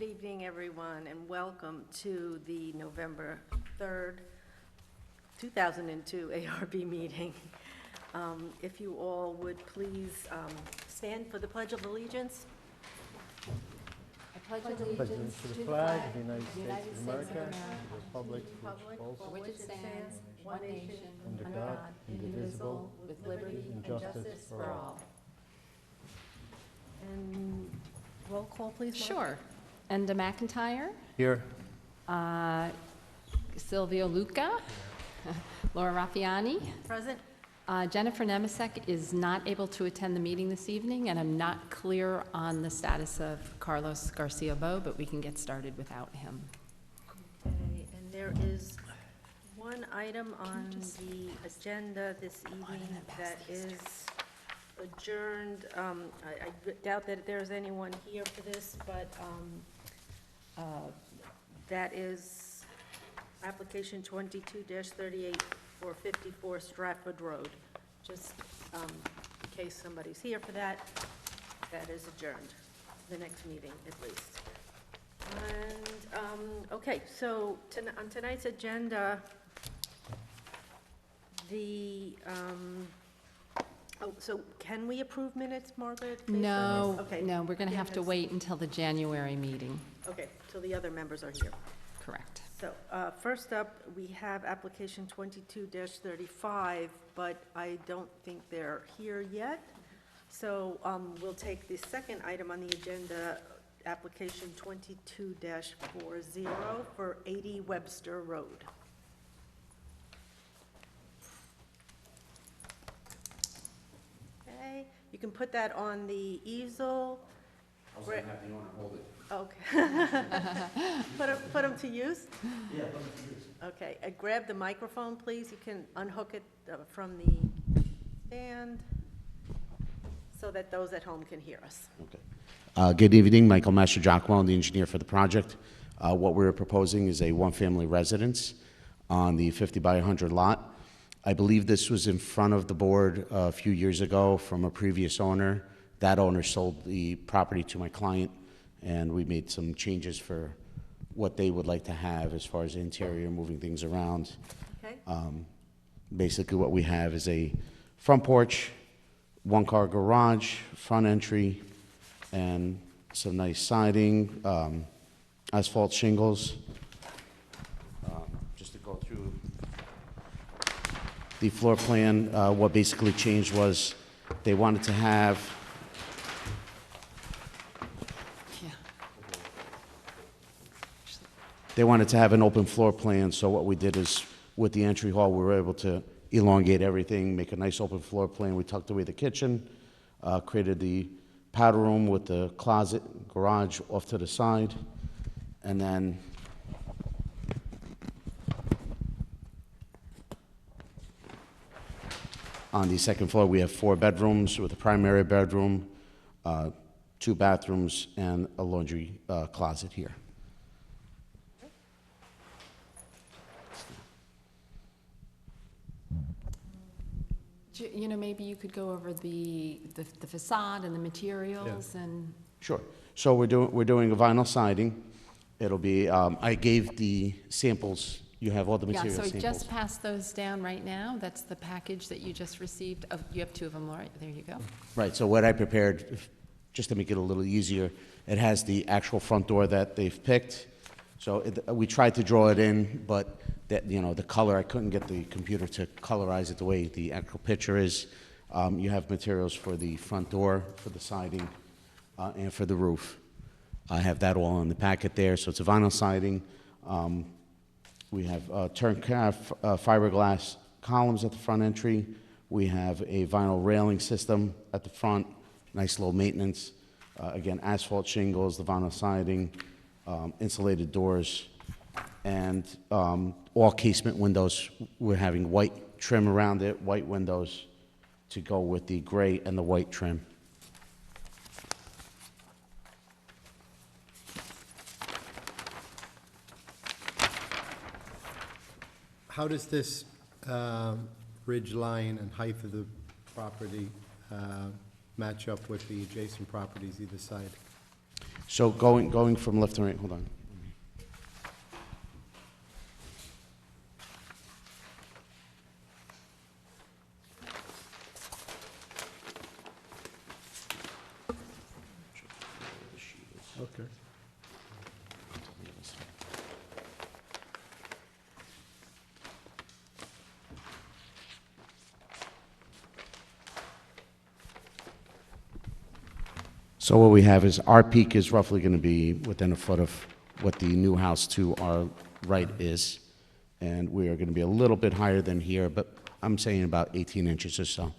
Good evening, everyone, and welcome to the November 3rd, 2002 ARB meeting. If you all would please stand for the Pledge of Allegiance. I pledge allegiance to the flag of the United States of America, and the republic for which it stands, one nation, under God, indivisible, with liberty and justice for all. And roll call, please, Mark. Sure. Enda McIntyre, Here. Silvio Luca, Laura Raffiani. Present. Jennifer Nemisek is not able to attend the meeting this evening, and I'm not clear on the status of Carlos Garcia-Bo, but we can get started without him. Okay, and there is one item on the agenda this evening that is adjourned. I doubt that there's anyone here for this, but that is application 22-38 for 54 Stratford Road. Just in case somebody's here for that, that is adjourned, the next meeting at least. And, okay, so on tonight's agenda, the, so can we approve minutes, Margaret? based on No, this? Okay. no, we're going to have to Yes. wait until the January meeting. Okay, till the other members are here. Correct. So, first up, we have application 22-35, but I don't think they're here yet. So, we'll take the second item on the agenda, application 22-40 for 80 Webster Road. Okay, you can put that on the easel. I was gonna have the owner hold it. Okay. Put them to use? Yeah, put it to use. Okay, grab the microphone, please. You can unhook it from the stand so that those at home can hear us. Okay. Good evening, Michael Master-Jacquel, the engineer for the project. What we're proposing is a one-family residence on the 50 by 100 lot. I believe this was in front of the board a few years ago from a previous owner. That owner sold the property to my client, and we made some changes for what they would like to have as far as interior, moving things around. Okay? Basically what we have is a front porch, one-car garage, front entry, and some nice siding, asphalt shingles. Just to go through the floor plan, what basically changed was they wanted to have an open floor plan, so what we did is, with the entry hall, we were able to elongate everything, make a nice open floor plan. We tucked away the kitchen, created the powder room with the closet, garage off to the side, and then on the second floor, we have 4 bedrooms with a primary bedroom, 2 bathrooms, and a laundry closet here. You know, maybe you could go over the facade and the materials and... Sure. So we're doing a vinyl siding. It'll be, I gave the samples. You have all the material Yeah, so samples. just pass those down right now. That's the package that you just received. Oh, you have 2 of them, Laura. There you go. Right, so what I prepared, just to make it a little easier, it has the actual front door that they've picked. So we tried to draw it in, but that, you know, the color, I couldn't get the computer to colorize it the way the actual picture is. You have materials for the front door, for the siding, and for the roof. I have that all in the packet there. So it's a vinyl siding. We have turncraft fiberglass columns at the front entry. We have a vinyl railing system at the front, nice low maintenance. Again, asphalt shingles, the vinyl siding, insulated doors, and all casement windows. We're having white trim around it, white windows to go with the gray and the white trim. How does this ridge line and height of the property match up with the adjacent properties either side? So going from left to right, hold on. Okay. So what we have is our peak is roughly going to be within a foot of what the new house to our right is. And we are going to be a little bit higher than here, but I'm saying about 18 inches or so.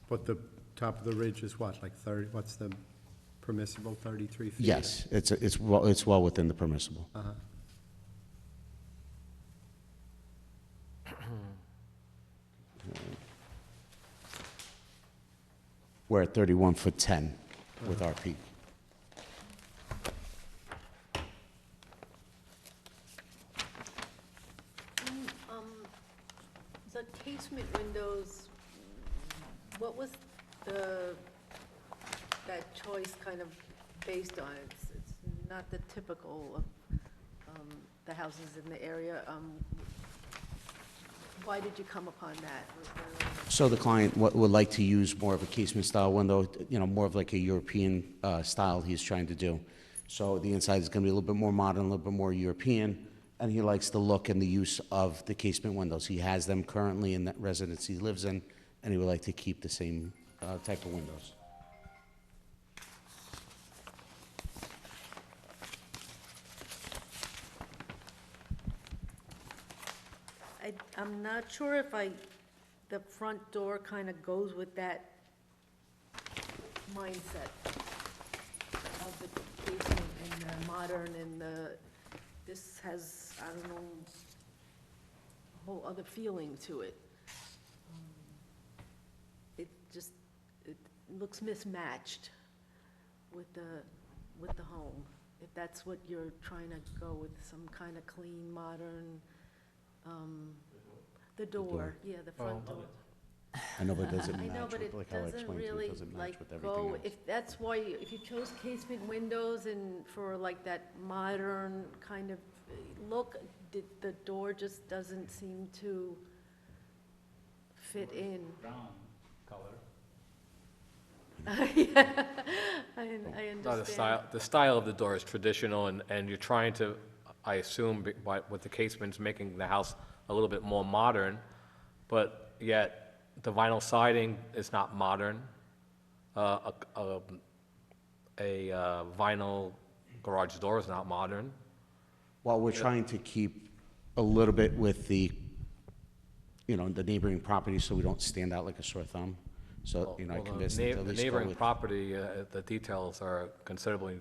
But the top of the ridge is what, like 30, what's the permissible, 33 feet? Yes, it's well within the permissible. Uh-huh. We're at 31 foot 10 with our peak. The casement windows, what was that choice kind of based on? It's not the typical of the houses in the area. Why did you come upon that? Was there So the client would like to use more of a casement style window, more of like a European style he's trying to do. So the inside is going to be a little bit more modern, a little bit more European, and he likes the look and the use of the casement windows. He has them currently in that residence he lives in, and he would like to keep the same type of windows. I'm not sure if the front door kind of goes with that mindset of the casement and the modern and this has, I don't know, a whole other feeling to it. It looks mismatched with the home. If that's what you're trying to go with, some kind of clean, modern, the door, yeah, the front door. I know, but it doesn't I know, match, but it like how I doesn't explained to you, really, it doesn't match like, with everything go, else. if that's why, if you chose casement windows and for like that modern kind of look, the door just doesn't seem to fit in. Brown color. Yeah, I No, understand. the style of the door is traditional, and you're trying to, I assume, with the casements, making the house a little bit more modern, but yet the vinyl siding is not modern. A vinyl garage door is not modern. Well, we're trying to keep a little bit with the neighboring property, so we don't stand out like a sore thumb. So, I Well, convinced them to at the least go neighboring with. property, the details are considerably,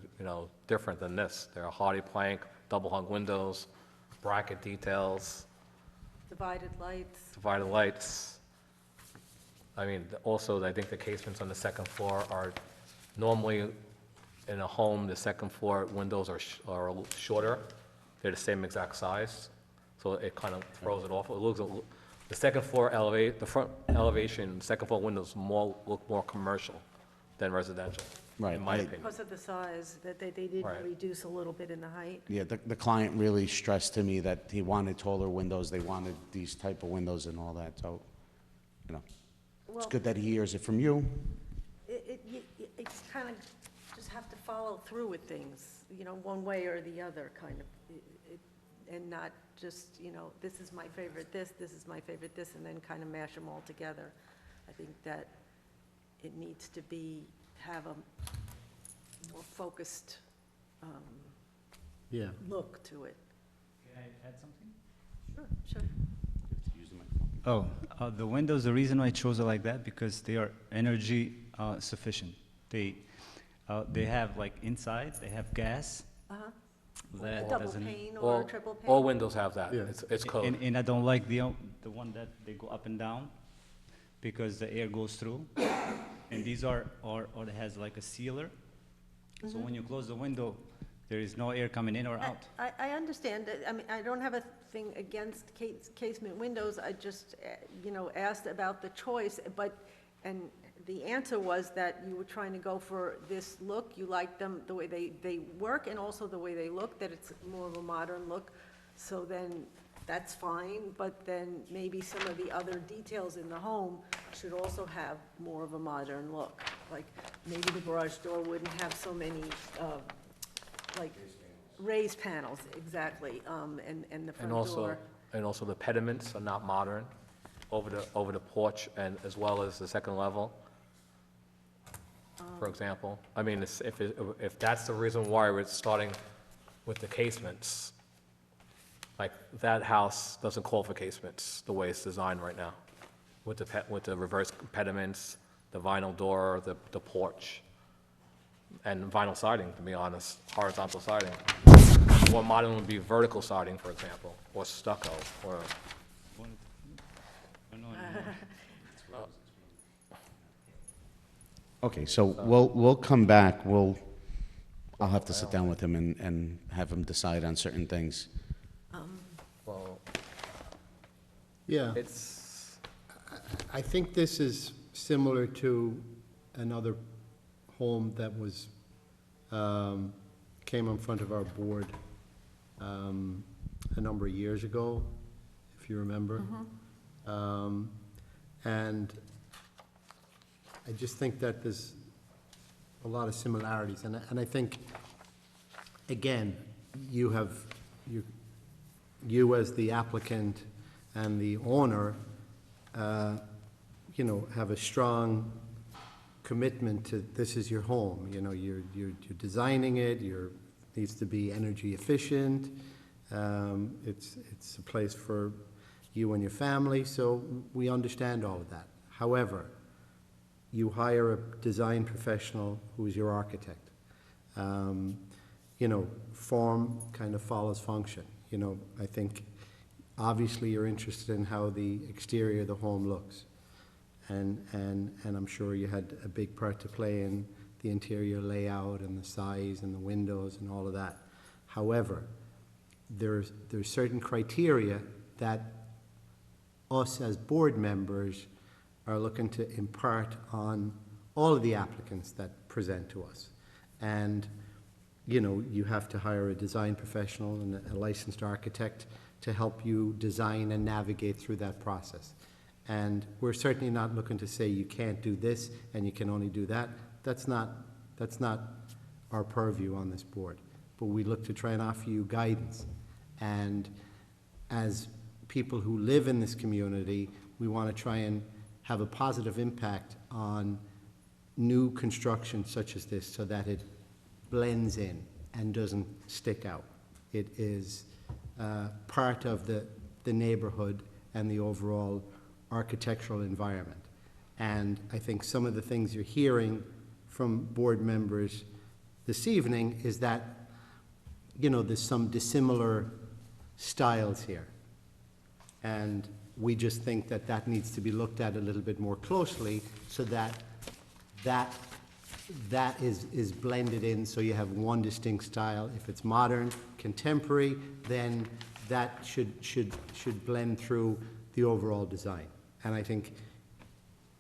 different than this. There are hardy plank, double hung windows, bracket details, Divided lights. divided lights. I mean, also, I think the casements on the second floor are normally in a home, the second floor windows are a little shorter. They're the same exact size, so it kind of throws it off. It looks, the second floor the front elevation, second floor windows look more commercial than residential, Right, in my opinion. Because of the size, that they did Right. reduce a little bit in the height. Yeah, the client really stressed to me that he wanted taller windows, they wanted these type of windows and all that, so, it's Well, good that he hears it from you. it's kind of, just have to follow through with things, one way or the other, kind of, and not just, this is my favorite this is my favorite this, and then kind of mash them all together. I think that it needs to have a more focused Yeah. look to it. Can I add something? Sure. Oh, the windows, the reason I chose it like that, because they are energy sufficient. They have, like, inside, they have gas. Uh-huh. That Double doesn't. pane or All, triple pane? all windows have that. Yeah. It's code. And I don't like the one that they go up and down, because the air goes through. And these or it has like a sealer. So when you close the window, there is no air coming in or out. I understand. I mean, I don't have a thing against casement windows. I just, asked about the choice, and the answer was that you were trying to go for this look. You like them, the way they work and also the way they look, that it's more of a modern look. So then, that's fine, but then maybe some of the other details in the home should also have more of a modern look. Like, maybe the garage door wouldn't have so many, like, raised panels, exactly, and the front door. And also the pediments are not modern over the porch and as well as the second level, for example. I mean, if that's the reason why we're starting with the casements, like, that house doesn't call for casements the way it's designed right now, with the reverse pediments, the vinyl door, the porch, and vinyl siding, to be honest, horizontal siding. More modern would be vertical siding, for example, or stucco, or, Okay, so we'll come back, I'll have to sit down with him and have him decide on certain things. well, Yeah, it's, I think this is similar to another home that was, came in front of our board a number of years ago, if you remember. And I just think that there's a lot of similarities, and I think, again, you as the applicant and the owner, you know, have a strong commitment to, this is your home, you know, you're designing it, needs to be energy efficient, it's a place for you and your family, so we understand all of that. However, you hire a design professional who is your architect. You know, form kind of follows function. You know, I think obviously you're interested in how the exterior of the home looks. And I'm sure you had a big part to play in the interior layout and the size and the windows and all of that. However, there's certain criteria that us as board members are looking to impart on all of the applicants that present to us. And, you know, you have to hire a design professional and a licensed architect to help you design and navigate through that process. And we're certainly not looking to say you can't do this and you can only do that. That's not our purview on this board. But we look to try and offer you guidance. And as people who live in this community, we want to try and have a positive impact on new construction such as this so that it blends in and doesn't stick out. It is part of the neighborhood and the overall architectural environment. And I think some of the things you're hearing from board members this evening is that, you know, there's some dissimilar styles here. And we just think that that needs to be looked at a little bit more closely so that is blended in so you have one distinct style. If it's modern, contemporary, then that should blend through the overall design. And I think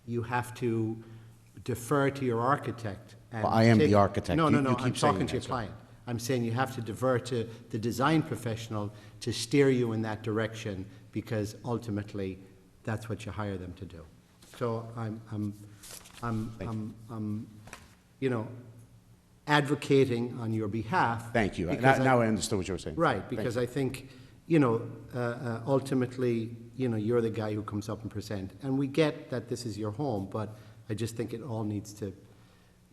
you have to defer to your architect. And Well, I am the architect. No, You I'm keep saying talking to that, your sir. client. I'm saying you have to defer to the design professional to steer you in that direction because ultimately that's what you hire them to do. So I'm you know, advocating on your behalf. Thank you. because Now I understood what you were saying. Right, Thank because you. I think, you know, ultimately, you know, you're the guy who comes up and present. And we get that this is your home, but I just think it all needs to,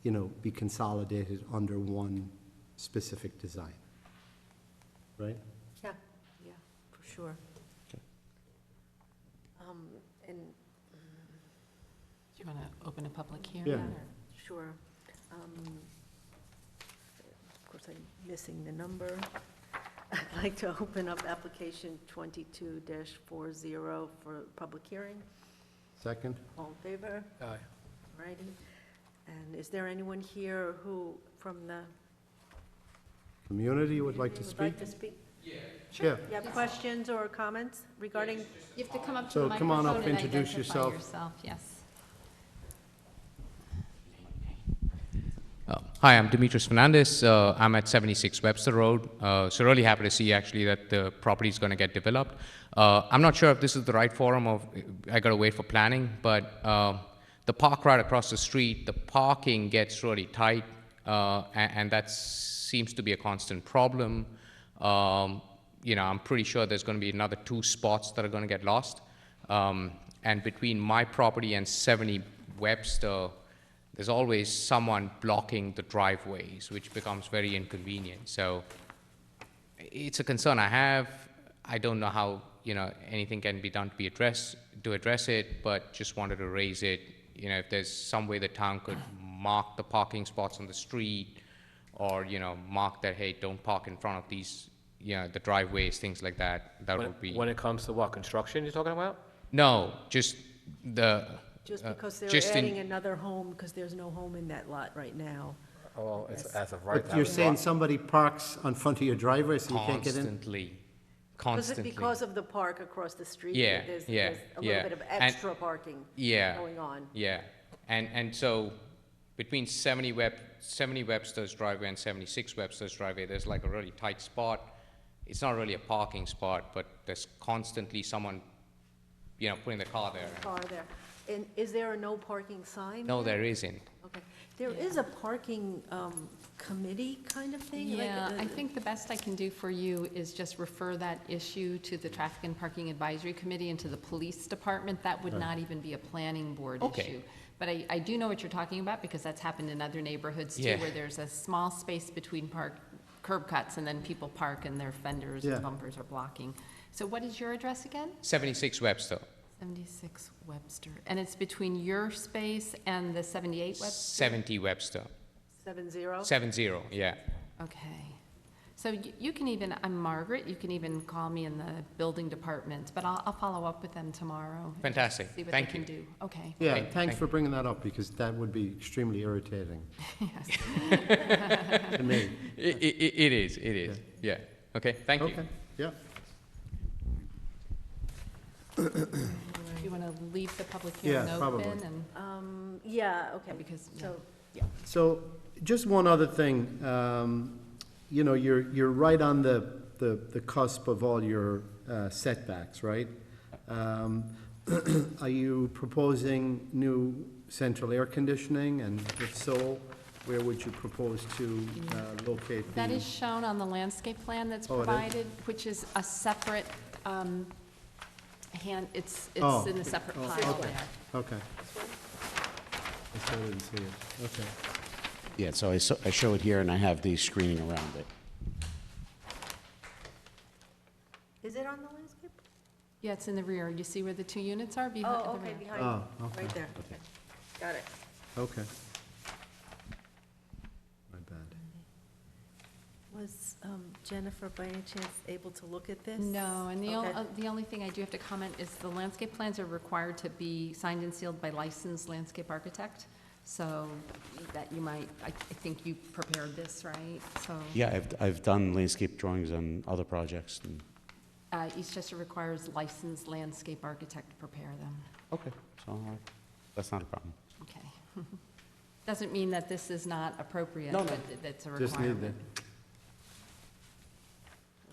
you know, be consolidated under one specific design. Right? Yeah, for sure. And, Do you want to open a public hearing? Yeah. or- sure. Of course, I'm missing the number. I'd like to open up application 22-40 for public hearing. Second? All in favor? Aye. All righty. And is there anyone here who, from the Community would like to would like speak? to speak? Yeah. You have questions or comments regarding? You have to come up to So the come on microphone up, and introduce identify yourself. yourself, yes. Hi, I'm Demetrius Fernandez. I'm at 76 Webster Road. So really happy to see actually that the property is going to get developed. I'm not sure if this is the right forum of, I got to wait for planning, but the park right across the street, the parking gets really tight, and that seems to be a constant problem. I'm pretty sure there's going to be another 2 spots that are going to get lost. And between my property and 70 Webster, there's always someone blocking the driveways, which becomes very inconvenient. So it's a concern I have. I don't know how, anything can be done to address it, but just wanted to raise it. If there's some way the town could mark the parking spots on the street, or, mark that, hey, don't park in front of these, the driveways, things like that, would be. When it comes to what, construction you're talking about? No, just the. Just because they're just in- adding another home, because there's no home in that lot right now. Oh, it's Yes. as of right. But you're saying somebody parks on front of your driveway so you can't get in? Constantly. Because of the park across the street? Yeah, There's yeah, a yeah. little bit of And- extra parking Yeah. going on. Yeah, and so between 70 Webster's driveway and 76 Webster's driveway, there's like a really tight spot. It's not really a parking spot, but there's constantly someone, putting the car there. Car there. And is there a no parking sign? No, there isn't. Okay. There is a parking committee kind of thing? like, Yeah, I think the best I can do for you is just refer that issue to the Traffic and Parking Advisory Committee and to the Police Department. That would not even be a planning board Okay. issue. But I do know what you're talking about, because that's happened in other neighborhoods too, Yeah. where there's a small space between curb cuts, and then people park and their fenders Yeah. and bumpers are blocking. So what is your address again? 76 Webster, 76 Webster. And it's between your space and the 78 Webster? 70 Webster, 70? 70, yeah. Okay. So you can even, I'm Margaret, you can even call me in the building department, but I'll follow up with them tomorrow. Fantastic. See what Thank they can you. do. Okay. Yeah, Okay, thanks thank for bringing that up, because that would be extremely irritating Yes. to me. It is, yeah. Okay, thank you. Okay, yeah. Do you want to leave the public Yeah, hearing probably. open and, Yeah, okay. because, yeah. So, So, just one other thing, you're right on the cusp of all your setbacks, right? Are you proposing new central air conditioning, and if so, where would you propose to locate the? That is shown on the landscape plan that's Oh, it is? provided, which is a separate, it's Oh. in a separate Oh, pile okay. there. Okay. I still didn't see it, okay. Yeah, so I show it here, and I have the screening around it. is it on the landscape? Yeah, it's in the rear. You see where the 2 units are? Behind Oh, the okay, rear. behind, Oh, okay. right there. Got it. Okay. My bad. Was Jennifer, by any chance, able to look at this? No, and Okay. the only thing I do have to comment is the landscape plans are required to be signed and sealed by licensed landscape architect. So that you might, I think you prepared this, right? So Yeah, I've done landscape drawings on other projects, and, Eastchester requires licensed landscape architect to prepare them. okay, so that's not a problem. Okay. Doesn't mean that this is not appropriate, No, no. but that's a Just need requirement.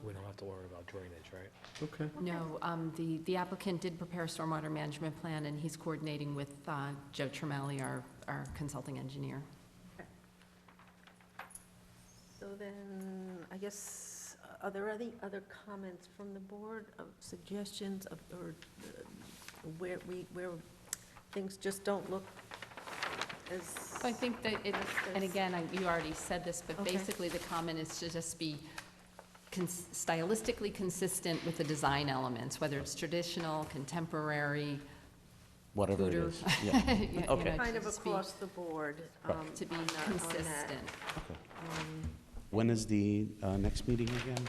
We don't have to worry about drainage, right? Okay. No, the applicant did prepare a stormwater management plan, and he's coordinating with Joe Tremelli, our consulting engineer. So then, I guess, are there any other comments from the board, of suggestions of, or where things just don't look as? So I think that it, and again, you already said this, but Okay. basically the comment is to just be stylistically consistent with the design elements, whether it's traditional, contemporary, Whatever it Cooter. is. Yeah. you know, Okay. to Kind of just be- across the board. To be on that. consistent. When is the next meeting again?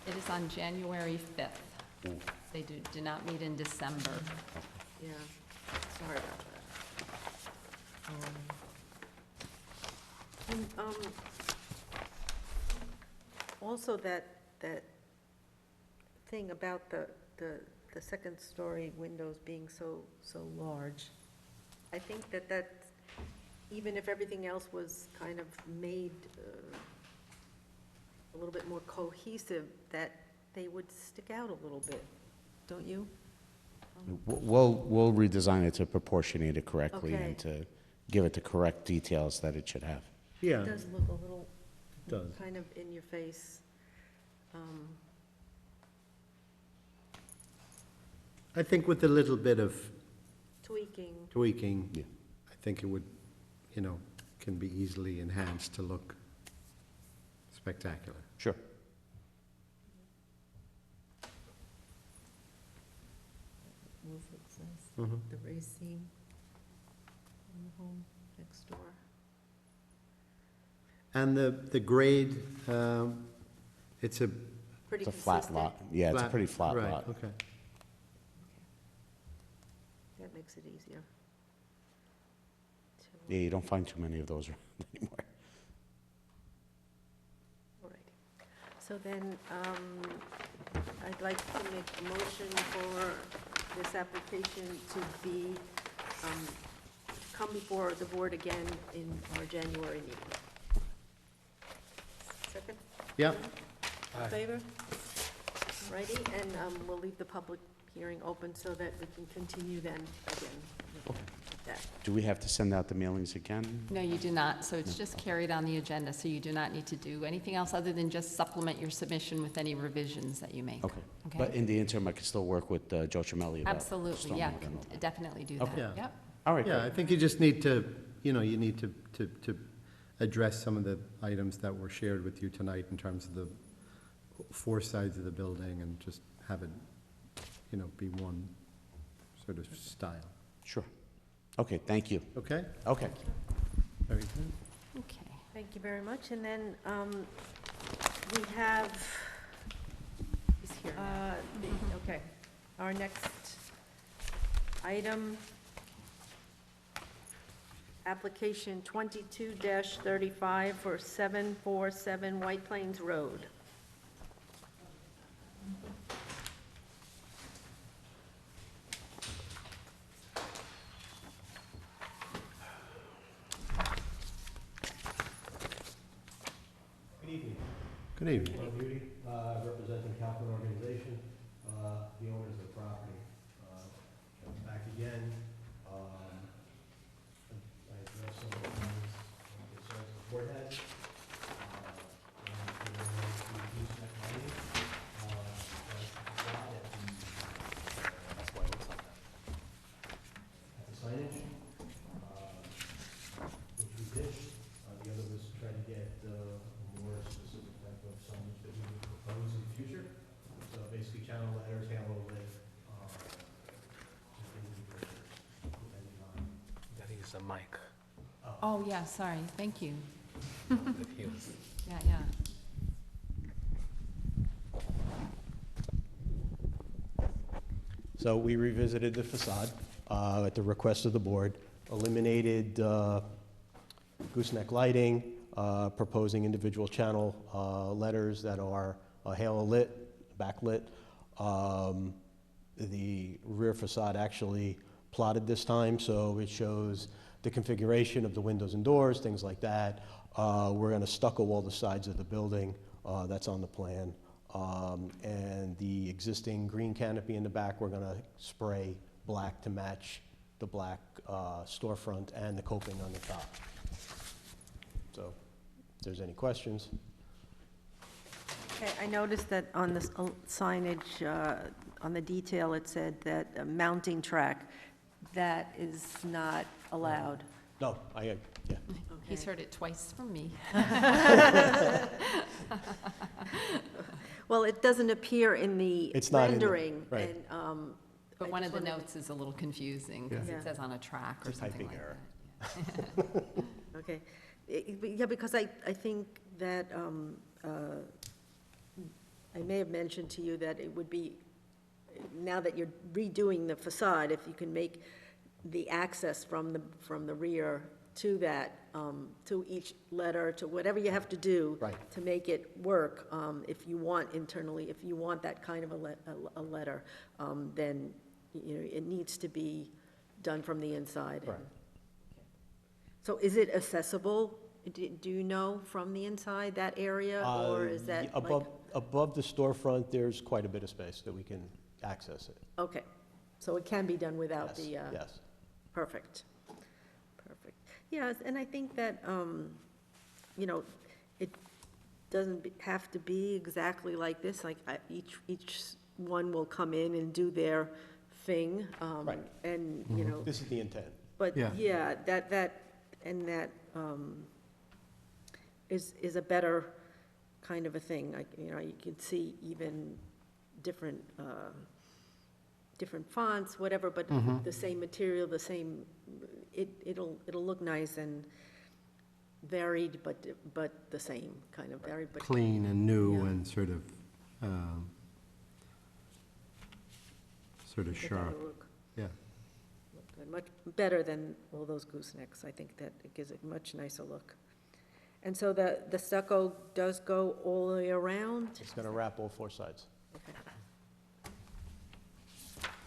It is on January 5th. They do not meet in December. Yeah, sorry about that. And, also that thing about the second-story windows being so large, I think that even if everything else was kind of made a little bit more cohesive, that they would stick out a little bit, don't you? We'll redesign it to proportionate it correctly Okay. and to give it the correct details that it should have. Yeah, It does look a little it does. kind of in your face. I think with a little bit of Tweaking. tweaking, Yeah. I think it would, can be easily enhanced to look spectacular. Sure. Roof looks nice, Mhm. the raised seam in the home next door. And the grade, it's a Pretty It's a flat consistent. lot. Yeah, it's a pretty flat right, lot. okay. That makes it easier. Yeah, you don't find too many of those anymore. All right. So then, I'd like to make a motion for this application to be, come before the board again in our January meeting. Second? Yeah, In favor? All righty, and we'll leave the public hearing open so that we can continue then again with that. Do we have to send out the mailings again? No, you do not, so it's just carried on the agenda, so you do not need to do anything else other than just supplement your submission with any revisions that you make. Okay. But in the interim, I can still work with Joe Ciamelli about Absolutely, yeah, stormwater and all that. definitely do Okay. that, Yeah. yep. All right, yeah, great. I think you just need to, you need to address some of the items that were shared with you tonight in terms of the four sides of the building and just have it, be one sort of style. Sure. Okay, thank you. Okay? Okay. Very good. Okay. Thank you very much, and then we have, He's here now. okay, our next item, application 22-35 for 747 White Plains Road. Good evening. Hello, Beauty, representing Kaplan Organization, the owners of the property. Back again, I addressed some of the comments and concerns the board had. That's why it looks like that. At the signage, which we did. The other was try to get more specific type of signage that we would propose in the future. So basically channel letters, halo lit, just individual, depending on. Gotta use the mic. Oh, yeah, sorry, thank you. That he was- Yeah, yeah. So we revisited the facade at the request of the board, eliminated gooseneck lighting, proposing individual channel letters that are halo lit, backlit. The rear facade actually plotted this time, so it shows the configuration of the windows and doors, things like that. We're going to stucco all the sides of the building. That's on the plan. And the existing green canopy in the back, we're going to spray black to match the black storefront and the coping on the top. So if there's any questions. Okay, I noticed that on this signage, on the detail, it said that a mounting track, that is not allowed. No, yeah. He's heard it twice from me. Well, it doesn't appear in the It's not in the- rendering, right. and, But I one of just the wanted- notes is a little confusing, because Yeah. it says on a track or It's a something typing like error. that. okay. Yeah, because I think that, I may have mentioned to you that it would be, now that you're redoing the facade, if you can make the access from the rear to that, to each letter, to whatever you have to do. Right. To make it work, if you want internally, if you want that kind of a letter, then, it needs to be done from the inside. Correct. So is it accessible, do you know, from the inside, that area? Or is that like? Above the storefront, there's quite a bit of space that we can access it. Okay, so it can be done without Yes, the, yes. perfect, perfect. Yes, and I think that, you know, it doesn't have to be exactly like this, like, each one will come in and do their thing. Right. And, you know, This is the intent. but, Yeah. yeah, that is a better kind of a thing, like, you know, you can see even different, different fonts, whatever, but the same material, the same, it'll look nice and varied, but the same, kind of varied, but. Clean and new Yeah. and sort of Get that sharp, look. yeah. Look good. Much better than all those goosenecks. I think that it gives it a much nicer look. And so the stucco does go all the way around? It's going to wrap all 4 sides. Okay.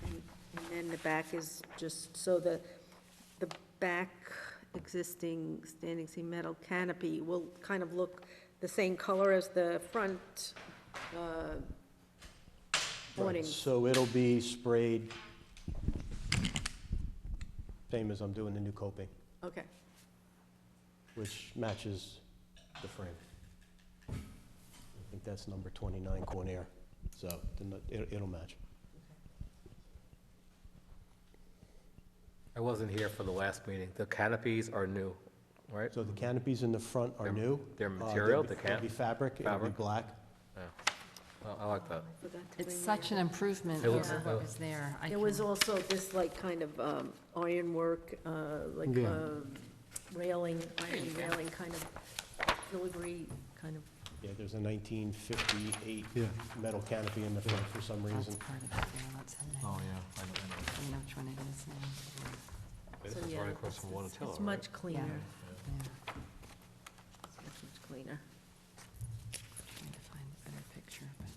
And then the back is just, so the back existing standing seam metal canopy will kind of look the same color as the front awnings? So it'll be sprayed, same as I'm doing the new coping, Okay, which matches the frame. I think that's number 29 Cornair, so it'll match. I wasn't here for the last meeting. The canopies are new, right? So the canopies in the front are They're- new. they're material, They'll the be fabric, it'll be Fabric. black. Yeah. Well, I like that. forgot to It's bring such an improvement It looks- over what was there. I There was can- also this like kind of ironwork, like Yeah. railing, iron railing kind of filigree kind of. Yeah, there's a 1958 Yeah. metal canopy in the front for some That's reason. part of it there, that's in there. Oh, yeah. You know which one it is now. This So, is yeah, right across from it's- Monticello, It's right? much cleaner, Yeah. it's much cleaner. Trying to find a better picture, but.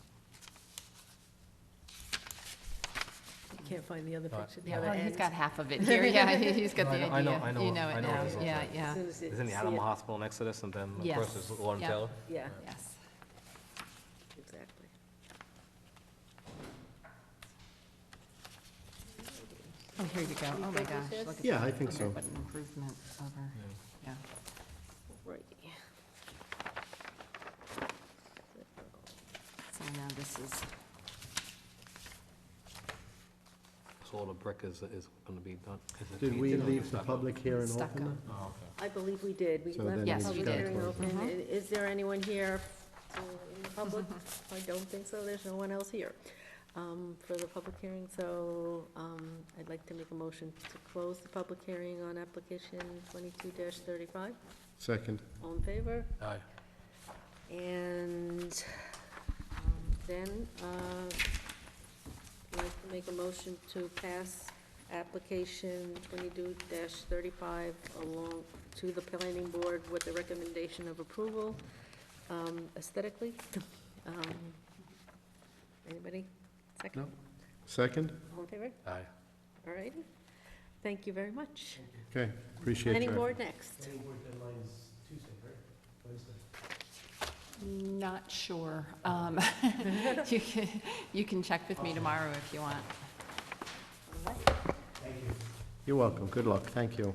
You can't find the other picture, the Yeah, other well, he's end. got half of it here, yeah, he's got the No, idea. I know- I know- You know I it know what now, this looks yeah, like. yeah. As soon as you Isn't the see animal it. hospital next to this, and then, of Yes. course, there's Lord and Yep. Taylor? Yeah, Yes. exactly. Oh, here you go. Oh, my good with gosh, this? look at Yeah, that. I think so. What an improvement over, yeah. Right. So now this is, So all the brick is gonna be done? is it Did being we done with leave the stucco? public hearing Stucco. open? then? Oh, okay. I believe we did. We So left then the Yes, public we did. hearing open. Mhm. Is there anyone here in the public? I don't think so. There's no one else here for the public hearing. So I'd like to make a motion to close the public hearing on application 22-35. Second. All in favor? Aye. And then I'd like to make a motion to pass application 22-35 along to the planning board with the recommendation of approval aesthetically. Anybody? Second? No. Second? All in favor? Aye. All righty. Thank you very much. Okay, appreciate your. Planning board next. Planning board deadline's Tuesday, right? Wednesday? not sure. You can check with me tomorrow if you want. All right. You're welcome, good luck, thank you.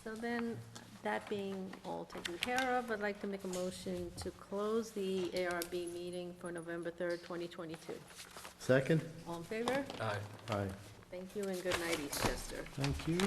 So then, that being all taken care of, I'd like to make a motion to close the ARB meeting for November 3rd, 2022. Second? All in favor? Aye. Aye. Thank you and good night, Eastchester. Thank you.